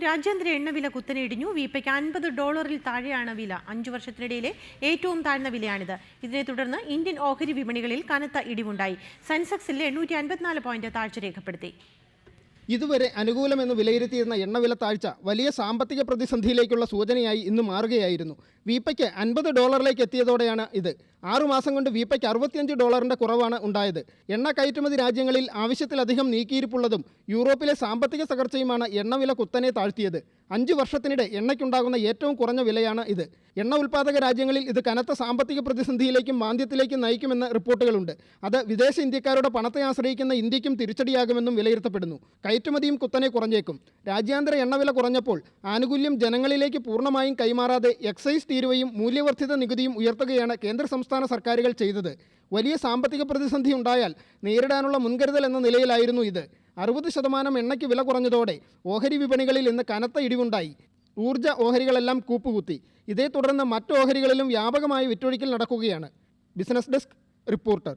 രാജ്യാന്തര എണ്ണവില കുത്തനെ ഇടിഞ്ഞു. വീപ്പയ്ക്ക് $50 താഴെയാണ് വില. 5 വർഷത്തിനിടയിലെ ഏറ്റവും താഴ്ന്ന വിലയാണിത്. ഇതിനെ തുടർന്ന് ഇന്ത്യൻ ഓഹരി വിപണികളിൽ കനത്ത ഇടിവുണ്ടായി. സെൻസെക്സിൽ 854 പോയിന്റ് താഴ്ച രേഖപ്പെടുത്തി. ഇതുവരെ അനുകൂലമെന്ന് വിലയിരുത്തിയിരുന്ന എണ്ണവില താഴ്ച വലിയ സാമ്പത്തിക പ്രതിസന്ധിയിലേക്കുള്ള സൂചനയായി ഇന്ന് മാറുകയായിരുന്നു. വീപ്പയ്ക്ക് $50 എത്തിയതോടെയാണ് ഇത്. 6 മാസം കൊണ്ട് വീപ്പയ്ക്ക് $65 കുറവാണ് ഉണ്ടായത്. എണ്ണ കയറ്റുമതി രാജ്യങ്ങളിൽ ആവശ്യത്തിലധികം നീക്കിയിരിപ്പുള്ളതും യൂറോപ്പിലെ സാമ്പത്തിക തകർച്ചയുമാണ് എണ്ണവില കുത്തനെ താഴ്ത്തിയത്. 5 വർഷത്തിനിടെ എണ്ണയ്ക്കുണ്ടാകുന്ന ഏറ്റവും കുറഞ്ഞ വിലയാണ് ഇത്. എണ്ണ ഉൽപ്പാദക രാജ്യങ്ങളിൽ ഇത് കനത്ത സാമ്പത്തിക പ്രതിസന്ധിയിലേക്കും മാന്ദ്യത്തിലേക്കും നയിക്കുമെന്ന് റിപ്പോർട്ടുകളുണ്ട്. അത് വിദേശ ഇന്ത്യക്കാരുടെ പണത്തെ ആശ്രയിക്കുന്ന ഇന്ത്യക്കും തിരിച്ചടിയാകുമെന്നും വിലയിരുത്തപ്പെടുന്നു. കയറ്റുമതിയും കുത്തനെ കുറഞ്ഞേക്കും. രാജ്യാന്തര എണ്ണവില കുറഞ്ഞപ്പോൾ ആനുകൂല്യം ജനങ്ങളിലേക്ക് പൂർണ്ണമായും കൈമാറാതെ എക്സൈസ് തീരുവയും മൂല്യവർദ്ധിത നികുതിയും ഉയർത്തുകയാണ് കേന്ദ്ര സംസ്ഥാന സർക്കാരുകൾ ചെയ്തത്. വലിയ സാമ്പത്തിക പ്രതിസന്ധി ഉണ്ടായാൽ നേരിടാനുള്ള മുൻകരുതൽ എന്ന നിലയിലായിരുന്നു ഇത്. 60% എണ്ണയ്ക്ക് വില കുറഞ്ഞതോടെ ഓഹരി വിപണികളിൽ ഇന്ന് കനത്ത ഇടിവുണ്ടായി. ഊർജ്ജ ഓഹരികളെല്ലാം കൂപ്പുകുത്തി. ഇതേ തുടർന്ന് മറ്റ് ഓഹരികളിലും വ്യാപകമായ വിറ്റൊഴിക്കൽ നടക്കുകയാണ്. Business desk reporter.